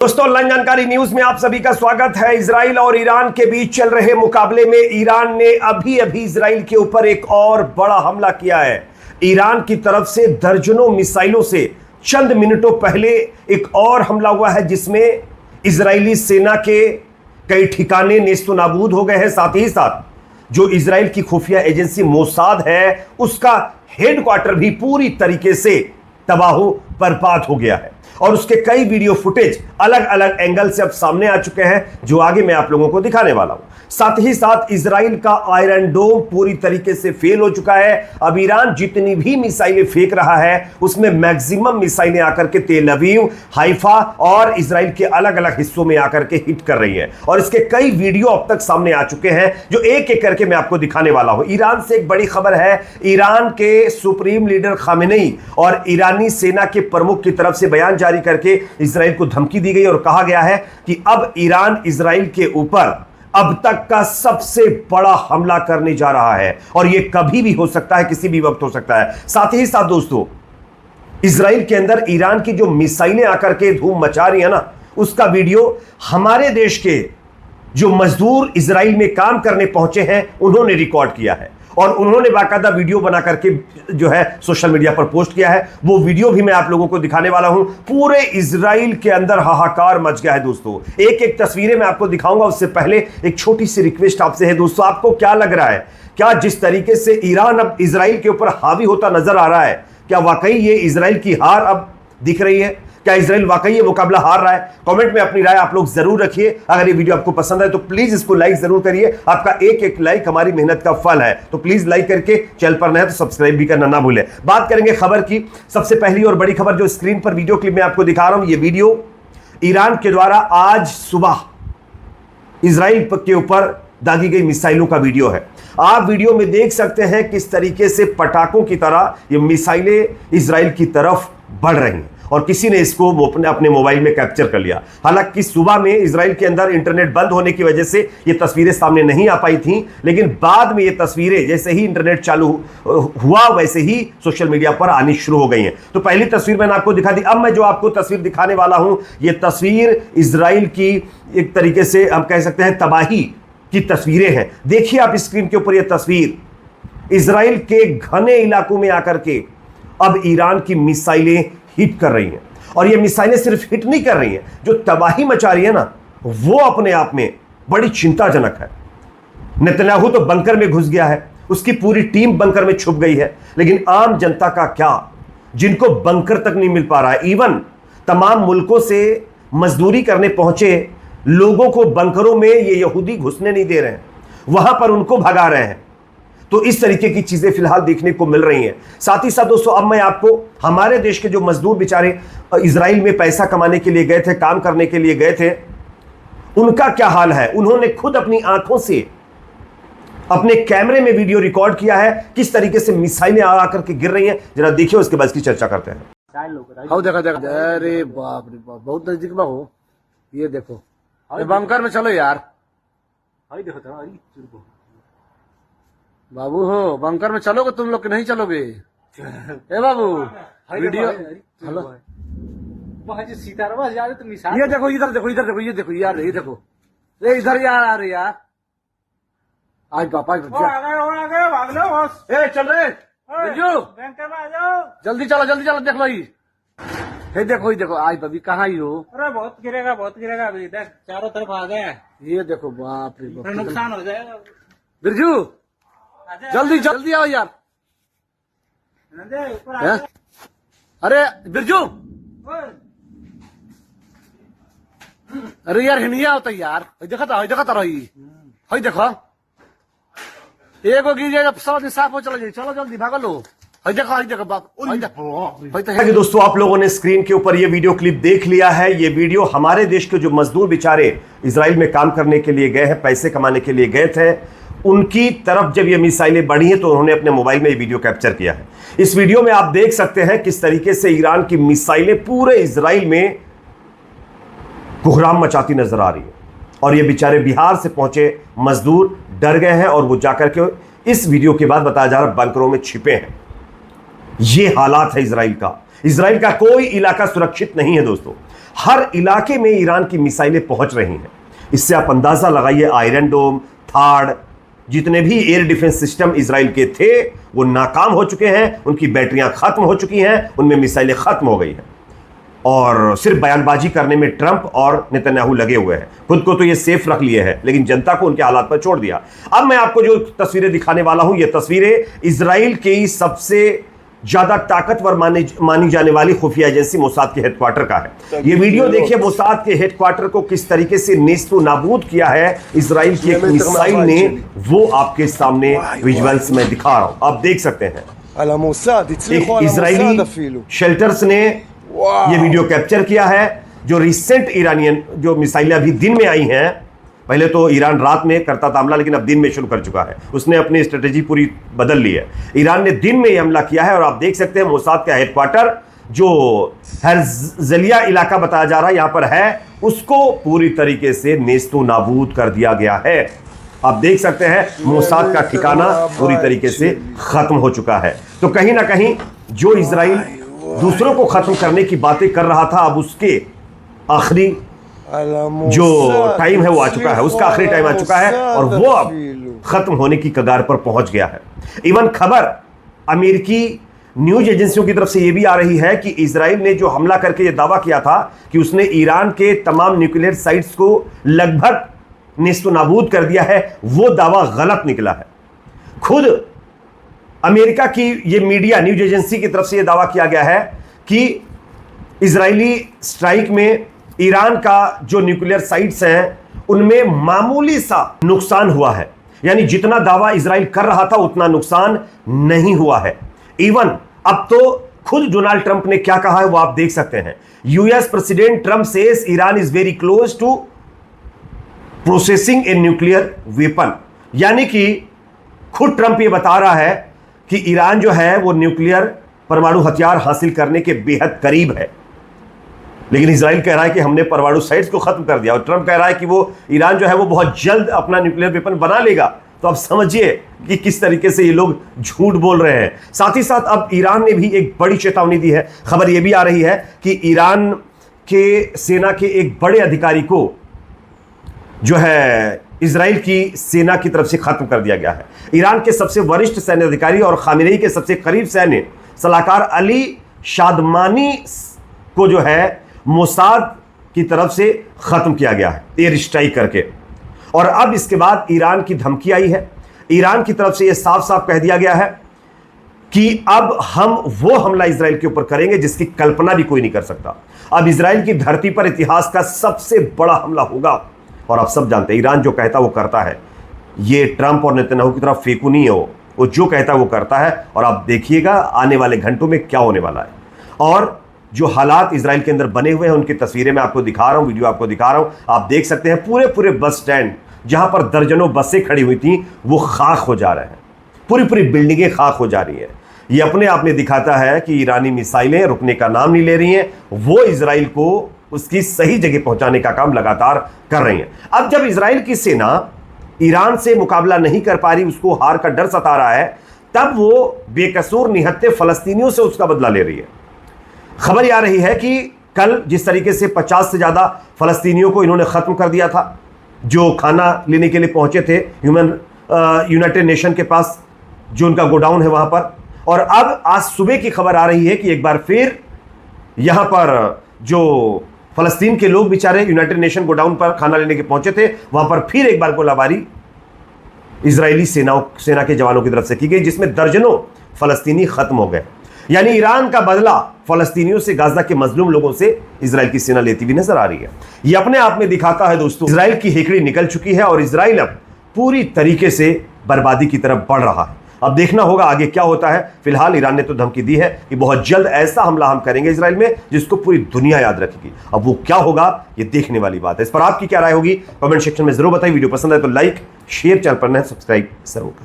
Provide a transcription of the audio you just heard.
दोस्तों, ऑनलाइन जानकारी न्यूज में आप सभी का स्वागत है। इजराइल और ईरान के बीच चल रहे मुकाबले में ईरान ने अभी इजराइल के ऊपर एक और बड़ा हमला किया है। ईरान की तरफ से दर्जनों मिसाइलों से चंद मिनटों पहले एक और हमला हुआ है, जिसमें इजरायली सेना के कई ठिकाने नेस्तो नाबूद हो गए हैं। साथ ही साथ जो इजराइल की खुफिया एजेंसी मोसाद है, उसका हेडक्वार्टर भी पूरी तरीके से तबाह बर्बाद हो गया है और उसके कई वीडियो फुटेज अलग अलग एंगल से अब सामने आ चुके हैं, जो आगे मैं आप लोगों को दिखाने वाला हूं। साथ ही साथ इजराइल का आयरन डोम पूरी तरीके से फेल हो चुका है। अब ईरान जितनी भी मिसाइलें फेंक रहा है, उसमें मैक्सिमम मिसाइलें आकर के तेल अवीव, हाइफा और इजराइल के अलग अलग हिस्सों में आकर के हिट कर रही है और इसके कई वीडियो अब तक सामने आ चुके हैं, जो एक एक करके मैं आपको दिखाने वाला हूं। ईरान से एक बड़ी खबर है। ईरान के सुप्रीम लीडर खामेनेई और ईरानी सेना के प्रमुख की तरफ से बयान जारी करके इजराइल को धमकी दी गई और कहा गया है कि अब ईरान इजराइल के ऊपर अब तक का सबसे बड़ा हमला करने जा रहा है और यह कभी भी हो सकता है, किसी भी वक्त हो सकता है। साथ ही साथ दोस्तों, इजराइल के अंदर ईरान की जो मिसाइलें आकर के धूम मचा रही है ना, उसका वीडियो हमारे देश के जो मजदूर इजराइल में काम करने पहुंचे हैं, उन्होंने रिकॉर्ड किया है और उन्होंने बाकायदा वीडियो बना करके जो है सोशल मीडिया पर पोस्ट किया है। वो वीडियो भी मैं आप लोगों को दिखाने वाला हूं। पूरे इजराइल के अंदर हाहाकार मच गया है दोस्तों। एक एक तस्वीरें मैं आपको दिखाऊंगा, उससे पहले एक छोटी सी रिक्वेस्ट आपसे है दोस्तों, आपको क्या लग रहा है? क्या जिस तरीके से ईरान अब इजराइल के ऊपर हावी होता नजर आ रहा है, क्या वाकई ये इजराइल की हार अब दिख रही है? क्या इजराइल वाकई ये मुकाबला हार रहा है? कमेंट में अपनी राय आप लोग जरूर रखिए। अगर ये वीडियो आपको पसंद है तो प्लीज इसको लाइक जरूर करिए। आपका एक एक लाइक हमारी मेहनत का फल है, तो प्लीज लाइक करके, चैनल पर नए तो सब्सक्राइब भी करना ना भूलें। बात करेंगे खबर की। सबसे पहली और बड़ी खबर जो स्क्रीन पर वीडियो क्लिप में आपको दिखा रहा हूं, ये वीडियो ईरान के द्वारा आज सुबह इजराइल के ऊपर दागी गई मिसाइलों का वीडियो है। आप वीडियो में देख सकते हैं किस तरीके से पटाखों की तरह ये मिसाइलें इजराइल की तरफ बढ़ रही हैं और किसी ने इसको अपने मोबाइल में कैप्चर कर लिया। हालांकि सुबह में इजराइल के अंदर इंटरनेट बंद होने की वजह से ये तस्वीरें सामने नहीं आ पाई थीं, लेकिन बाद में ये तस्वीरें जैसे ही इंटरनेट चालू हुआ वैसे ही सोशल मीडिया पर आनी शुरू हो गई हैं। तो पहली तस्वीर मैंने आपको दिखा दी। अब मैं जो आपको तस्वीर दिखाने वाला हूं, ये तस्वीर इजराइल की एक तरीके से हम कह सकते हैं तबाही की तस्वीरें हैं। देखिए आप स्क्रीन के ऊपर, यह तस्वीर इजराइल के घने इलाकों में आकर के अब ईरान की मिसाइलें हिट कर रही हैं और ये मिसाइलें सिर्फ हिट नहीं कर रही हैं, जो तबाही मचा रही है ना, वो अपने आप में बड़ी चिंताजनक है। नेतन्याहू तो बंकर में घुस गया है, उसकी पूरी टीम बंकर में छुप गई है, लेकिन आम जनता का क्या, जिनको बंकर तक नहीं मिल पा रहा है। इवन तमाम मुल्कों से मजदूरी करने पहुंचे लोगों को बंकरों में ये यहूदी घुसने नहीं दे रहे हैं, वहां पर उनको भगा रहे हैं। तो इस तरीके की चीजें फिलहाल देखने को मिल रही हैं। साथ ही साथ दोस्तों, अब मैं आपको हमारे देश के जो मजदूर बेचारे इजराइल में पैसा कमाने के लिए गए थे, काम करने के लिए गए थे, उनका क्या हाल है। उन्होंने खुद अपनी आंखों से अपने कैमरे में वीडियो रिकॉर्ड किया है, किस तरीके से मिसाइलें आकर के गिर रही हैं। जरा देखिए, उसके बाद इसकी चर्चा करते हैं। अरे बाप रे बाप, बहुत नजदीक में हो। ये देखो, बंकर में चलो यार। बाबू हो, बंकर में चलोगे तुम लोग, नहीं चलोगे? ए बाबू, वीडियो हेलो, ये देखो, इधर देखो, इधर देखो, ये देखो यार, ये देखो, ये इधर यार आ रहे यार। आज पापा चल रहे जल्दी चलो, जल्दी चलो, देख लो ये देखो, ये देखो, आज बबी कहाँ ही हो? अरे बहुत गिरेगा, बहुत गिरेगा अभी, देख चारों तरफ आ गए। ये देखो, बाप रे बाप, नुकसान हो जाएगा। बिरजू जल्दी जल्दी आओ यार। अरे बिरजू, अरे यार नहीं आता यार। देखा था रही देखो, एक गिर जाए सब साफ हो, चलो चलो जल्दी भागो लो। कि दोस्तों, आप लोगों ने स्क्रीन के ऊपर ये वीडियो क्लिप देख लिया है। ये वीडियो हमारे देश के जो मजदूर बेचारे इजराइल में काम करने के लिए गए हैं, पैसे कमाने के लिए गए थे, उनकी तरफ जब ये मिसाइलें बढ़ी हैं तो उन्होंने अपने मोबाइल में ये वीडियो कैप्चर किया है। इस वीडियो में आप देख सकते हैं किस तरीके से ईरान की मिसाइलें पूरे इजराइल में कोहराम मचाती नजर आ रही है और ये बेचारे बिहार से पहुंचे मजदूर डर गए हैं और वो जाकर के इस वीडियो के बाद बताया जा रहा है बंकरों में छिपे हैं। ये हालात है इजराइल का। इजराइल का कोई इलाका सुरक्षित नहीं है दोस्तों। हर इलाके में ईरान की मिसाइलें पहुंच रही हैं। इससे आप अंदाजा लगाइए, आयरन डोम, थार्ड, जितने भी एयर डिफेंस सिस्टम इजराइल के थे वो नाकाम हो चुके हैं, उनकी बैटरियां खत्म हो चुकी हैं, उनमें मिसाइलें खत्म हो गई हैं और सिर्फ बयानबाजी करने में ट्रंप और नेतन्याहू लगे हुए हैं। खुद को तो ये सेफ रख लिए हैं लेकिन जनता को उनके हालात पर छोड़ दिया। अब मैं आपको जो तस्वीरें दिखाने वाला हूं, ये तस्वीरें इजराइल की सबसे ज्यादा ताकतवर मानी जाने वाली खुफिया एजेंसी मोसाद के हेडक्वार्टर का है। ये वीडियो देखिए, मोसाद के हेडक्वार्टर को किस तरीके से नेस्तु नाबूद किया है इजराइल की एक मिसाइल ने, वो आपके सामने विजुअल्स में दिखा रहा हूं, आप देख सकते हैं। इजरायली शेल्टर्स ने ये वीडियो कैप्चर किया है। जो रिसेंट ईरानियन जो मिसाइलें अभी दिन में आई हैं, पहले तो ईरान रात में करता था हमला, लेकिन अब दिन में शुरू कर चुका है, उसने अपनी स्ट्रेटेजी पूरी बदल ली है। ईरान ने दिन में ये हमला किया है और आप देख सकते हैं मोसाद का हेडक्वार्टर जो हेर्ज़लिया इलाका बताया जा रहा है यहां पर है, उसको पूरी तरीके से नेस्तु नाबूद कर दिया गया है। आप देख सकते हैं मोसाद का ठिकाना पूरी तरीके से खत्म हो चुका है। तो कहीं ना कहीं जो इजराइल दूसरों को खत्म करने की बातें कर रहा था, अब उसके आखिरी जो टाइम है वो आ चुका है, उसका आखिरी टाइम आ चुका है और वो अब खत्म होने की कगार पर पहुंच गया है। इवन खबर अमेरिकी न्यूज एजेंसियों की तरफ से यह भी आ रही है कि इजराइल ने जो हमला करके यह दावा किया था कि उसने ईरान के तमाम न्यूक्लियर साइट्स को लगभग नेस्तो नाबूद कर दिया है, वो दावा गलत निकला है। खुद अमेरिका की यह मीडिया न्यूज एजेंसी की तरफ से यह दावा किया गया है कि इजरायली स्ट्राइक में ईरान का जो न्यूक्लियर साइट्स हैं उनमें मामूली सा नुकसान हुआ है, यानी जितना दावा इजराइल कर रहा था उतना नुकसान नहीं हुआ है। इवन अब तो खुद डोनाल्ड ट्रंप ने क्या कहा है वो आप देख सकते हैं। US president Trump says Iran is very close to processing a nuclear weapon, यानी कि खुद ट्रंप ये बता रहा है कि ईरान जो है वो न्यूक्लियर परमाणु हथियार हासिल करने के बेहद करीब है। लेकिन इजराइल कह रहा है कि हमने परमाणु साइट्स को खत्म कर दिया और ट्रंप कह रहा है कि वो ईरान जो है वो बहुत जल्द अपना न्यूक्लियर वेपन बना लेगा। तो आप समझिए कि किस तरीके से ये लोग झूठ बोल रहे हैं। साथ ही साथ अब ईरान ने भी एक बड़ी चेतावनी दी है। खबर यह भी आ रही है कि ईरान के सेना के एक बड़े अधिकारी को जो है इजराइल की सेना की तरफ से खत्म कर दिया गया है। ईरान के सबसे वरिष्ठ सैन्य अधिकारी और खामेनेई के सबसे करीब सैन्य सलाहकार अली शादमानी को जो है मोसाद की तरफ से खत्म किया गया है एयर स्ट्राइक करके। और अब इसके बाद ईरान की धमकी आई है। ईरान की तरफ से यह साफ साफ कह दिया गया है कि अब हम वो हमला इजराइल के ऊपर करेंगे जिसकी कल्पना भी कोई नहीं कर सकता। अब इजराइल की धरती पर इतिहास का सबसे बड़ा हमला होगा और आप सब जानते हैं ईरान जो कहता वो करता है। ये ट्रंप और नेतन्याहू की तरफ फेंकू नहीं है, वो जो कहता है वो करता है। और आप देखिएगा आने वाले घंटों में क्या होने वाला है। और जो हालात इजराइल के अंदर बने हुए हैं उनकी तस्वीरें मैं आपको दिखा रहा हूं, वीडियो आपको दिखा रहा हूं। आप देख सकते हैं पूरे बस स्टैंड जहां पर दर्जनों बसें खड़ी हुई थी वो खाक हो जा रहे हैं, पूरी बिल्डिंगें खाक हो जा रही हैं। ये अपने आप में दिखाता है कि ईरानी मिसाइलें रुकने का नाम नहीं ले रही हैं, वो इजराइल को उसकी सही जगह पहुंचाने का काम लगातार कर रही हैं। अब जब इजराइल की सेना ईरान से मुकाबला नहीं कर पा रही, उसको हार का डर सता रहा है, तब वो बेकसूर निहत्थे फलस्तीनियों से उसका बदला ले रही है। खबर यह आ रही है कि कल जिस तरीके से 50 से ज़्यादा फलस्तीनियों को इन्होंने ख़त्म कर दिया था जो खाना लेने के लिए पहुंचे थे यूनाइटेड नेशन के पास जो उनका गोडाउन है वहां पर, और अब आज सुबह की खबर आ रही है कि एक बार फिर यहां पर जो फलस्तीन के लोग बेचारे यूनाइटेड नेशन गोडाउन पर खाना लेने के पहुंचे थे वहां पर फिर एक बार गोलाबारी इजरायली सेना के जवानों की तरफ से की गई, जिसमें दर्जनों फलस्तीनी खत्म हो गए। यानी ईरान का बदला फलस्तीनियों से, गाजा के मजलूम लोगों से इजराइल की सेना लेती हुई नजर आ रही है। यह अपने आप में दिखाता है दोस्तों इजराइल की हेकड़ी निकल चुकी है और इजराइल अब पूरी तरीके से बर्बादी की तरफ बढ़ रहा है। अब देखना होगा आगे क्या होता है। फिलहाल ईरान ने तो धमकी दी है कि बहुत जल्द ऐसा हमला हम करेंगे इजराइल में जिसको पूरी दुनिया याद रखेगी। अब वो क्या होगा ये देखने वाली बात है। इस पर आपकी क्या राय होगी कमेंट सेक्शन में जरूर बताइए। वीडियो पसंद आए तो लाइक शेयर, चैनल पर नए सब्सक्राइब जरूर करें।